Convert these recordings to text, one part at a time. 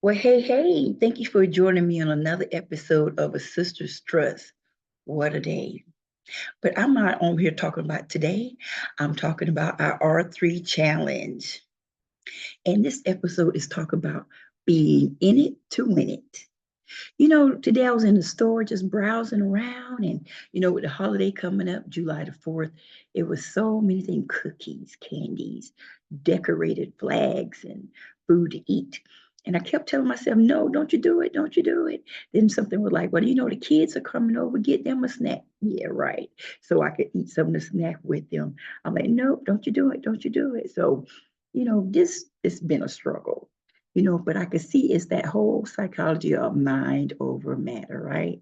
Well, hey, thank you for joining me on another episode of A Sister's Trust. What a day. But I'm not on here talking about today. I'm talking about our R3 challenge. And this episode is talking about being in it to win it. Today I was in the store just browsing around, and with the holiday coming up, July the 4th, it was so many things, cookies, candies, decorated flags, and food to eat. And I kept telling myself, no, don't you do it, don't you do it. Then something was like, well, the kids are coming over, get them a snack. Yeah, right. So I could eat some of the snack with them. I'm like, nope, don't you do it, don't you do it. So, this has been a struggle, but I could see it's that whole psychology of mind over matter, right?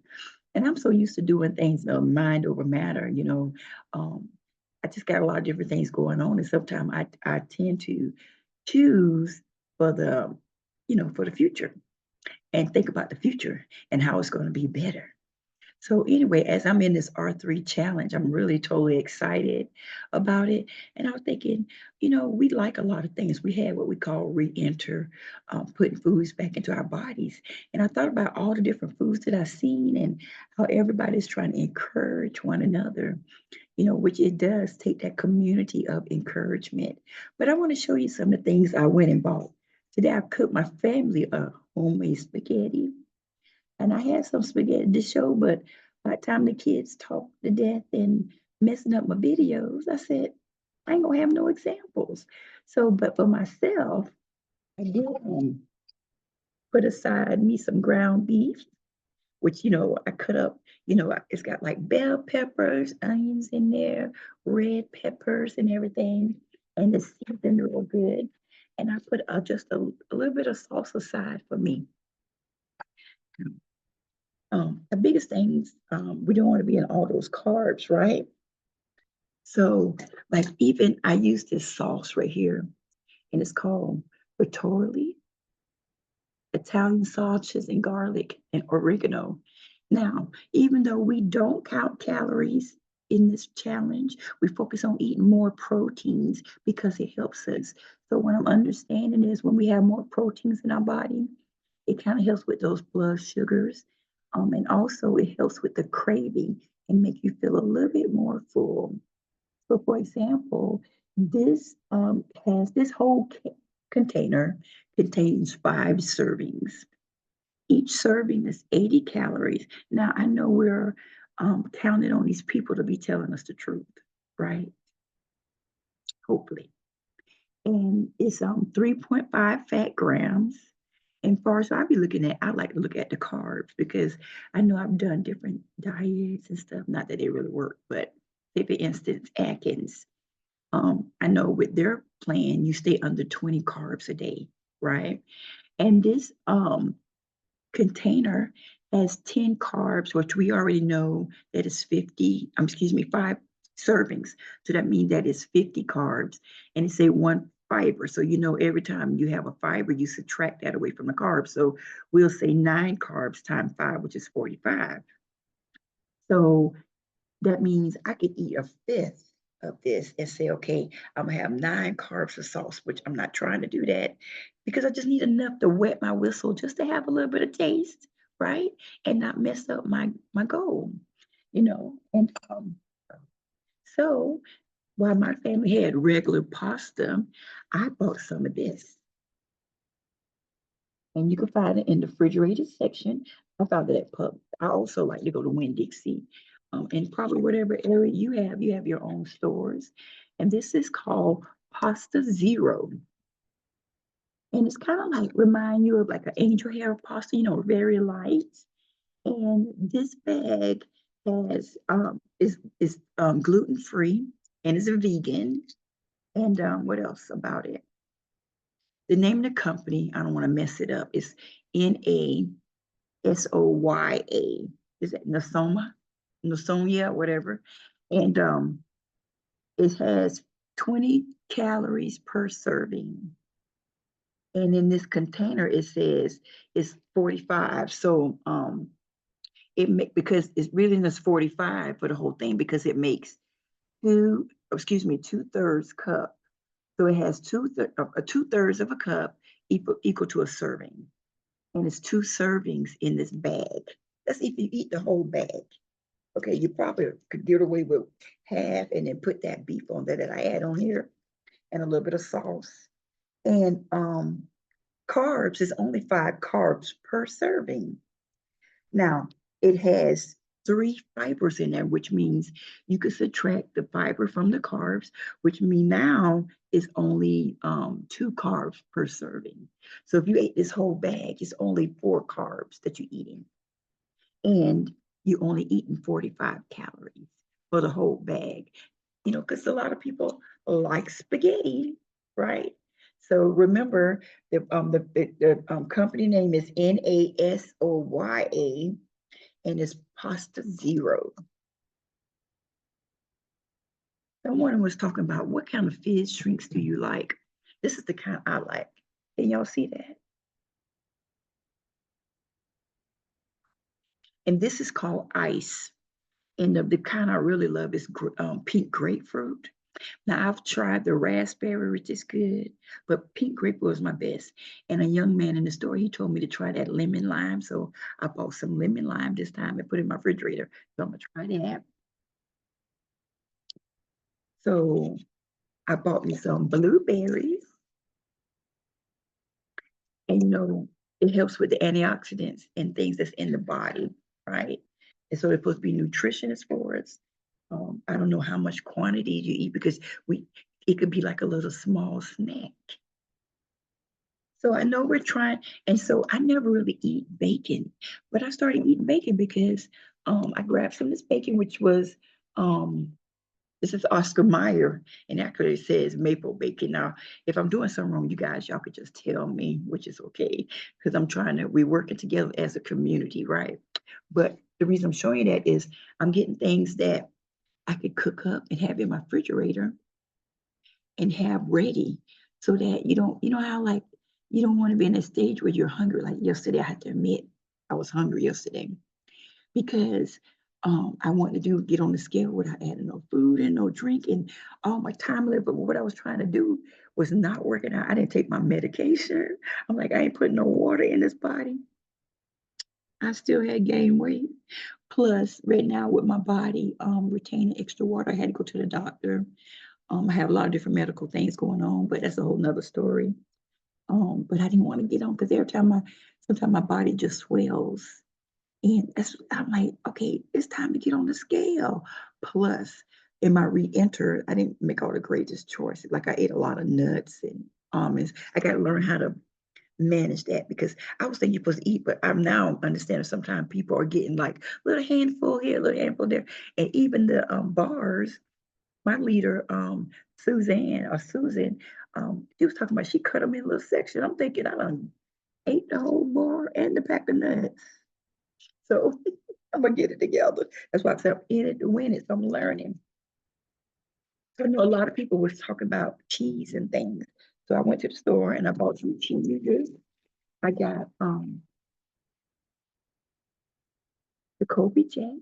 And I'm so used to doing things of mind over matter, um, I just got a lot of different things going on. And sometimes I tend to choose for for the future and think about the future and how it's going to be better. So anyway, as I'm in this R3 challenge, I'm really totally excited about it. And I was thinking, we like a lot of things. We had what we call re-enter, putting foods back into our bodies. And I thought about all the different foods that I've seen and how everybody's trying to encourage one another, which it does take that community of encouragement. But I want to show you some of the things I went and bought. Today I cooked my family a homemade spaghetti, and I had some spaghetti to show, but by the time the kids talked to death and messing up my videos, I said, I ain't gonna have no examples. So, but for myself, I did put aside me some ground beef, which, I cut up, it's got like bell peppers, onions in there, red peppers and everything, and it's seasoned real good. And I put just a little bit of sauce aside for me. The biggest things, we don't want to be in all those carbs, right? So, like, even I use this sauce right here, and it's called Vittorli, Italian sausages and garlic and oregano. Now, even though we don't count calories in this challenge, we focus on eating more proteins because it helps us. So, what I'm understanding is when we have more proteins in our body, it kind of helps with those blood sugars. And also it helps with the craving and make you feel a little bit more full. So for example, this has this whole container contains 5 servings. Each serving is 80 calories. Now I know we're counting on these people to be telling us the truth, right? Hopefully. And it's 3.5 fat grams. And far as I be looking at, I like to look at the carbs because I know I've done different diets and stuff. Not that they really work, but say for instance, Atkins. I know with their plan, you stay under 20 carbs a day, right? And this container has 10 carbs, which we already know that is 50, excuse me, 5 servings. So that means that is 50 carbs. And it's a one fiber. So every time you have a fiber, you subtract that away from the carbs. So we'll say 9 carbs times 5, which is 45. So that means I could eat a fifth of this and say, okay, I'm gonna have 9 carbs of sauce, which I'm not trying to do that because I just need enough to wet my whistle just to have a little bit of taste, right? And not mess up my goal, And so while my family had regular pasta, I bought some of this. And you can find it in the refrigerated section. I found it at Pub. I also like to go to Winn-Dixie. And probably whatever area you have your own stores. And this is called Pasta Zero. And it's kind of like remind you of like an angel hair pasta, very light. And this bag has is gluten free and is a vegan. And what else about it? The name of the company, I don't want to mess it up. It's Nasoya. Is it Nasoma? Nasoya, whatever. And it has 20 calories per serving. And in this container, it says it's 45. So because it's really just 45 for the whole thing because it makes 2/3 cup. So it has 2/3 of a cup equal to a serving. and it's 2 servings in this bag. That's if you eat the whole bag. Okay, you probably could get away with half and then put that beef on there that I add on here and a little bit of sauce. And carbs is only 5 carbs per serving. Now, it has 3 fibers in there, which means you could subtract the fiber from the carbs, which mean now is only 2 carbs per serving. So if you ate this whole bag, it's only 4 carbs that you're eating. And you only eating 45 calories for the whole bag. You know, because a lot of people like spaghetti, right? So remember the company name is Nasoya, and it's Pasta Zero. Someone was talking about what kind of fish drinks do you like? This is the kind I like. Can y'all see that? And this is called ice. And the kind I really love is pink grapefruit. Now I've tried the raspberry, which is good, but pink grapefruit was my best. And a young man in the store, he told me to try that lemon lime. So I bought some lemon lime this time and put it in my refrigerator. So I'm gonna try that. So I bought me some blueberries, and you know, it helps with the antioxidants and things that's in the body, right? And so it's supposed to be nutritious for us. I don't know how much quantity you eat because it could be like a little small snack. So I know we're trying, and so I never really eat bacon, but I started eating bacon because I grabbed some of this bacon, which was um, this is Oscar Mayer, and actually it says maple bacon. Now, if I'm doing something wrong, you guys, y'all could just tell me, which is okay, because we're working together as a community, right? But the reason I'm showing you that is I'm getting things that I could cook up and have in my refrigerator and have ready so that you know how like you don't want to be in a stage where you're hungry. Like yesterday, I had to admit I was hungry yesterday because I wanted to get on the scale without adding no food and no drink and all my time left. But what I was trying to do was not working out. I didn't take my medication. I'm like, I ain't putting no water in this body. I still had gained weight. Plus, right now with my body retaining extra water, I had to go to the doctor. I have a lot of different medical things going on, but that's a whole nother story. But I didn't want to get on because sometimes my body just swells. And I'm like, okay, it's time to get on the scale. Plus, in my re-enter, I didn't make all the greatest choices. Like I ate a lot of nuts and almonds. I got to learn how to manage that because I was thinking you're supposed to eat, but I'm now understanding sometimes people are getting like a little handful here, a little handful there. And even the bars, my leader, Susan, she was talking about she cut them in a little section. I'm thinking I done ate the whole bar and the pack of nuts. So I'm gonna get it together. That's why I said I'm in it to win it. So I'm learning. So I know a lot of people was talking about cheese and things. So I went to the store and I bought some cheeses. I got the Kobe Jack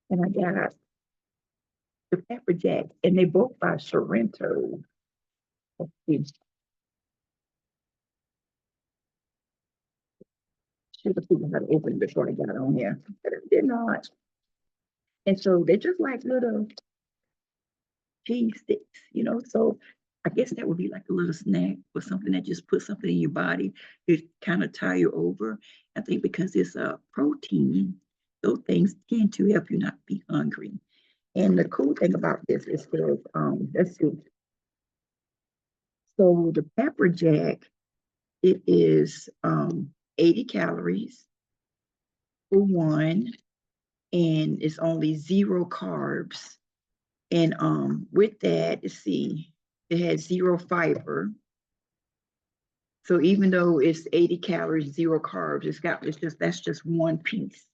and I got the pepper jack, and they both by Sorrento. Let's see. Should have figured how to open it before I got on here. But I did not. And so they're just like little cheese sticks, you know. So I guess that would be like a little snack or something that just puts something in your body. It kind of tie you over. I think because it's a protein, those things tend to help you not be hungry. And the cool thing about this is that let's see. So the pepper jack, it is 80 calories for one, and it's only 0 carbs. And with that, let's see, it has 0 fiber. So even though it's 80 calories, 0 carbs, it's just that's just one piece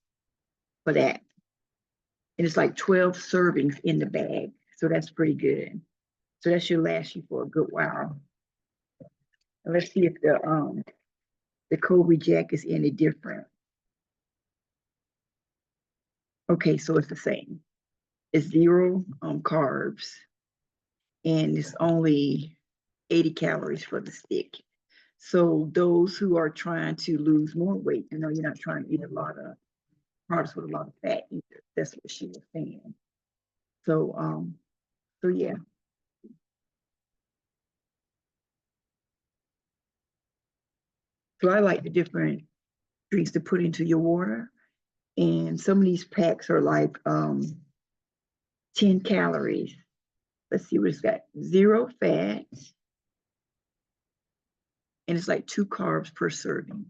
for that. And it's like 12 servings in the bag. So that's pretty good. So that should last you for a good while. And let's see if the Kobe Jack is any different. Okay, so it's the same. It's 0 carbs and it's only 80 calories for the stick. So those who are trying to lose more weight, you're not trying to eat a lot of carbs with a lot of fat either. That's what she was saying. So yeah. So I like the different drinks to put into your water. And some of these packs are like 10 calories. Let's see what it's got. Zero fat, and it's like 2 carbs per serving.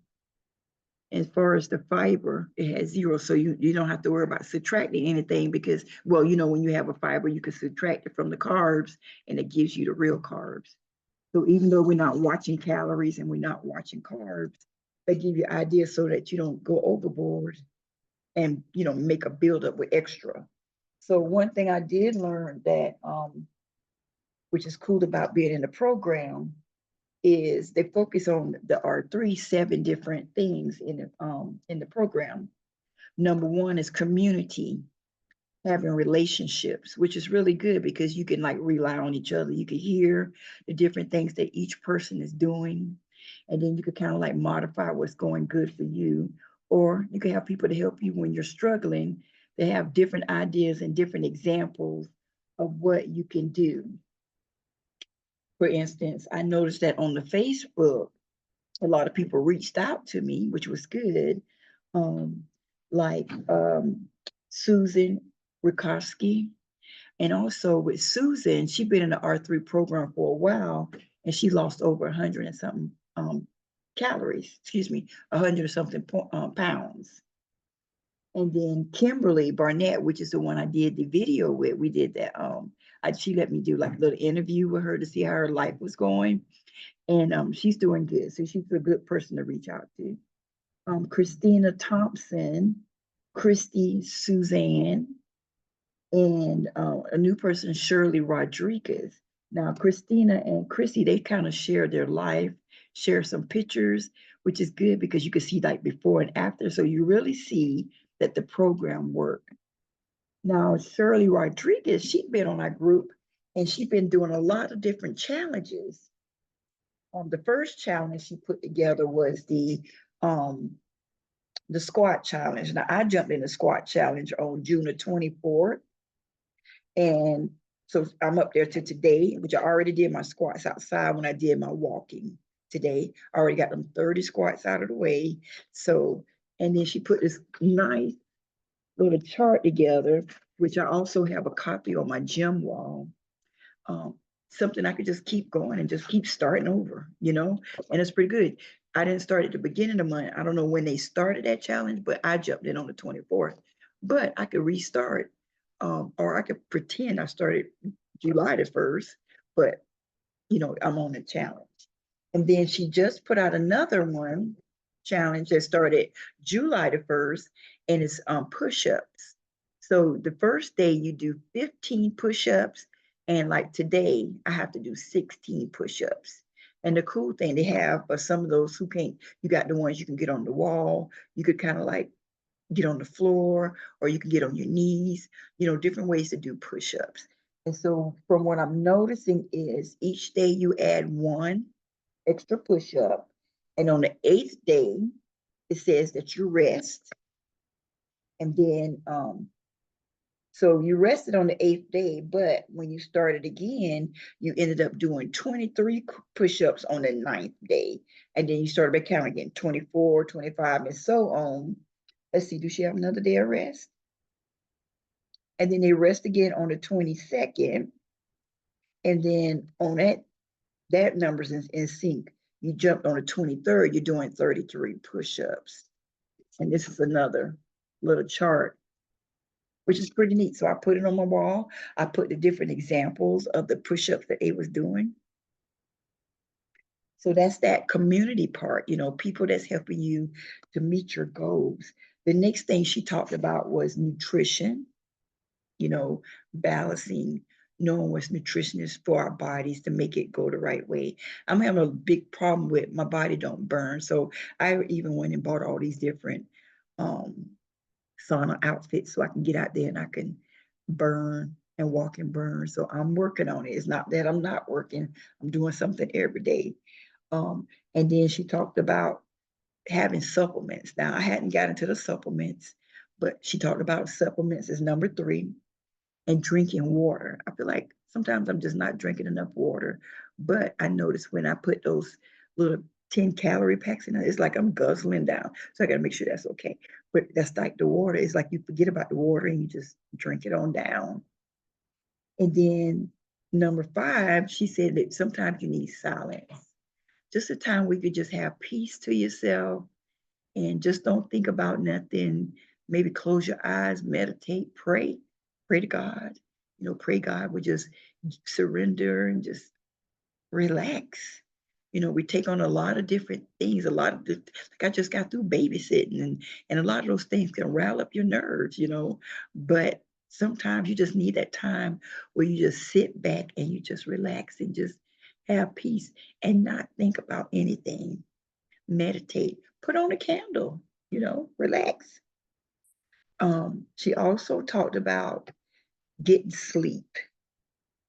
As far as the fiber, it has zero. So you don't have to worry about subtracting anything because, well, when you have a fiber, you can subtract it from the carbs and it gives you the real carbs. So even though we're not watching calories and we're not watching carbs, they give you ideas so that you don't go overboard and make a buildup with extra. So one thing I did learn that which is cool about being in the program is they focus on the R3 7 different things in the program. Number one is community, having relationships, which is really good because you can like rely on each other. You can hear the different things that each person is doing, and then you could kind of like modify what's going good for you, or you can have people to help you when you're struggling. They have different ideas and different examples of what you can do. For instance, I noticed that on the Facebook, a lot of people reached out to me, which was good. Um, like Susan Rikoski. And also with Susan, she's been in the R3 program for a while and she lost over 100 and something calories, 100 or something pounds. And then Kimberly Barnett, which is the one I did the video with, we did that. She let me do like a little interview with her to see how her life was going. And she's doing good. So she's a good person to reach out to. Christina Thompson, Christy Suzanne, and a new person, Shirley Rodriguez. Now, Christina and Chrissy, they kind of share their life, share some pictures, which is good because you can see like before and after. So you really see that the program worked. Now, Shirley Rodriguez, she's been on our group and she's been doing a lot of different challenges. The first challenge she put together was the squat challenge. Now, I jumped in the squat challenge on June the 24th. And so I'm up there to today, which I already did my squats outside when I did my walking today. I already got them 30 squats out of the way. So, and then she put this nice little chart together, which I also have a copy on my gym wall. Um, Something I could just keep going and just keep starting over, and it's pretty good. I didn't start at the beginning of the month. I don't know when they started that challenge, but I jumped in on the 24th. But I could restart, or I could pretend I started July the 1st, but I'm on the challenge. And then she just put out another one challenge that started July the 1st, and it's push-ups. So the first day you do 15 push-ups, and like today, I have to do 16 push-ups. And the cool thing they have are some of those who can't, you got the ones you can get on the wall, you could kind of like get on the floor, or you can get on your knees, different ways to do push-ups. And so from what I'm noticing is each day you add one extra push-up. And on the 8th day, it says that you rest. And then, so you rested on the 8th day, but when you started again, you ended up doing 23 push-ups on the 9th day. And then you started back counting again, 24, 25, and so on. Let's see, does she have another day of rest? And then they rest again on the 22nd. And then on that number's in sync. You jumped on the 23rd, you're doing 33 push-ups. And this is another little chart, which is pretty neat. So I put it on my wall. I put the different examples of the push-ups that they was doing. So that's that community part, people that's helping you to meet your goals. The next thing she talked about was nutrition, balancing, knowing what's nutritious for our bodies to make it go the right way. I'm having a big problem with my body don't burn. So I even went and bought all these different sauna outfits so I can get out there and I can burn and walk and burn. So I'm working on it. It's not that I'm not working. I'm doing something every day. And then she talked about having supplements. Now, I hadn't gotten to the supplements, but she talked about supplements as number three and drinking water. I feel like sometimes I'm just not drinking enough water, but I notice when I put those little 10-calorie packs in, it's like I'm guzzling down. So I got to make sure that's okay. But that's like the water. It's like you forget about the water and you just drink it on down. And then number five, she said that sometimes you need silence. Just a time where you could just have peace to yourself and just don't think about nothing. Maybe close your eyes, meditate, pray to God. Pray God would just surrender and just relax. We take on a lot of different things, like I just got through babysitting, and a lot of those things can rile up your nerves. But sometimes you just need that time where you just sit back and you just relax and just have peace and not think about anything. Meditate, put on a candle, relax. She also talked about getting sleep.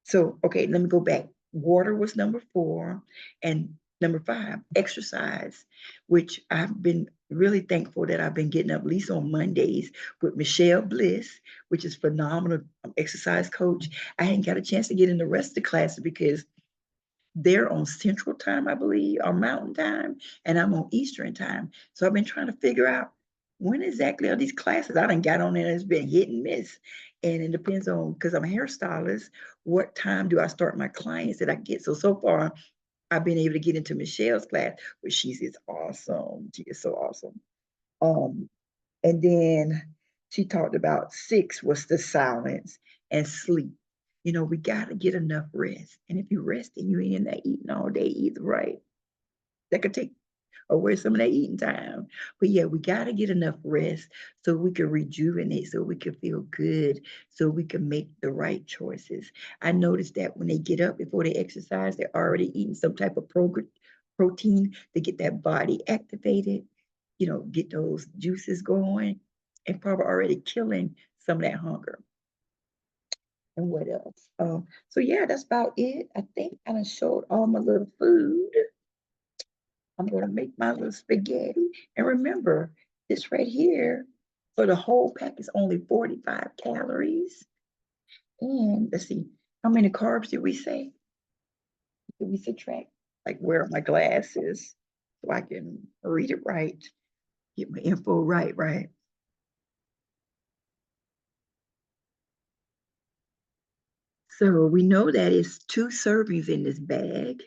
So, okay, let me go back. Water was number four, and number five, exercise, which I've been really thankful that I've been getting up at least on Mondays with Michelle Bliss, which is phenomenal exercise coach. I hadn't got a chance to get in the rest of the classes because they're on Central Time, I believe, or Mountain Time, and I'm on Eastern Time. So I've been trying to figure out when exactly are these classes. I done got on there, it's been hit and miss. And it depends on, because I'm a hairstylist, what time do I start my clients that I get? So far, I've been able to get into Michelle's class, but she's is awesome. She is so awesome. Um, and then she talked about six was the silence and sleep. We got to get enough rest. And if you rest and you ain't in there eating all day either, right? That could take away some of that eating time. But yeah, we got to get enough rest so we can rejuvenate, so we can feel good, so we can make the right choices. I noticed that when they get up before they exercise, they're already eating some type of protein to get that body activated, get those juices going, and probably already killing some of that hunger. And what else? So yeah, that's about it. I think I done showed all my little food. I'm gonna make my little spaghetti. And remember, this right here, for the whole pack is only 45 calories. And let's see, how many carbs did we say? Did we subtract? Like, where are my glasses so I can read it right, get my info right, right? So we know that it's two servings in this bag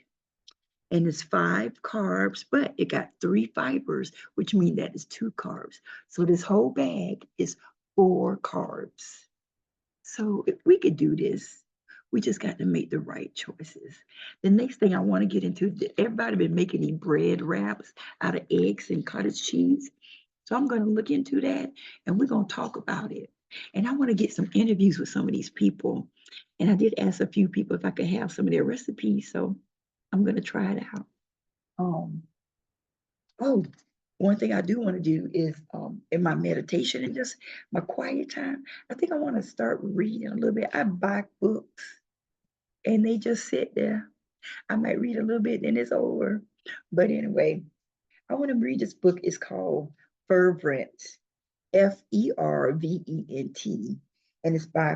and it's five carbs, but it got three fibers, which means that it's two carbs. So this whole bag is four carbs. So if we could do this, we just got to make the right choices. The next thing I want to get into, everybody been making these bread wraps out of eggs and cottage cheese. So I'm going to look into that and we're going to talk about it. And I want to get some interviews with some of these people. And I did ask a few people if I could have some of their recipes. So I'm going to try it out. Um, oh, one thing I do want to do is in my meditation and just my quiet time, I think I want to start reading a little bit. I buy books and they just sit there. I might read a little bit and it's over. But anyway, I want to read this book. It's called Fervent, Fervent, and it's by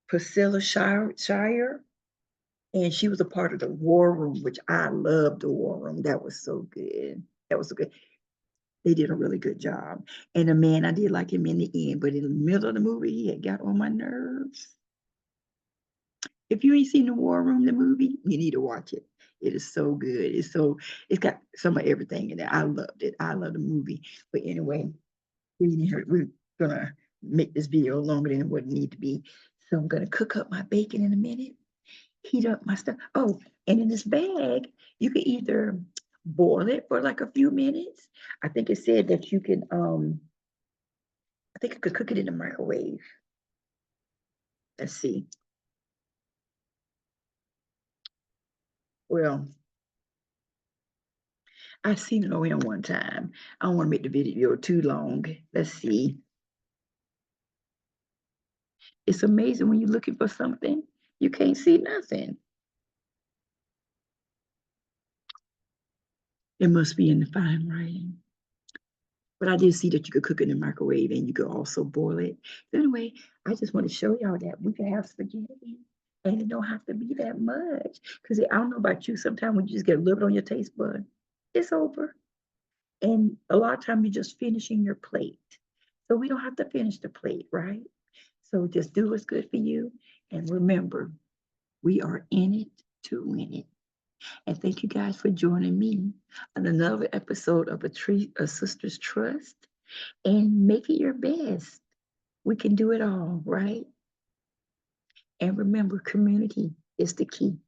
Priscilla Shire. And she was a part of the War Room, which I loved the War Room. That was so good. That was so good. They did a really good job. And the man, I did like him in the end, but in the middle of the movie, he had got on my nerves. If you ain't seen the War Room, the movie, you need to watch it. It is so good. It's got some of everything in there. I loved it. I love the movie. But anyway, we're gonna make this video longer than what it need to be. So I'm gonna cook up my bacon in a minute, heat up my stuff. Oh, and in this bag, you can either boil it for like a few minutes. I think it said that you can I think I could cook it in the microwave. Let's see. Well, I've seen it only on one time. I don't want to make the video too long. Let's see. It's amazing when you're looking for something, you can't see nothing. It must be in the fine writing. But I did see that you could cook it in the microwave and you could also boil it. So anyway, I just want to show y'all that we can have spaghetti and it don't have to be that much. Because I don't know about you, sometimes when you just get a little bit on your taste bud, it's over. And a lot of time you're just finishing your plate. So we don't have to finish the plate, right? So just do what's good for you. And remember, we are in it to win it. And thank you guys for joining me on another episode of A Sister's Trust. And make it your best. We can do it all, right? And remember, community is the key.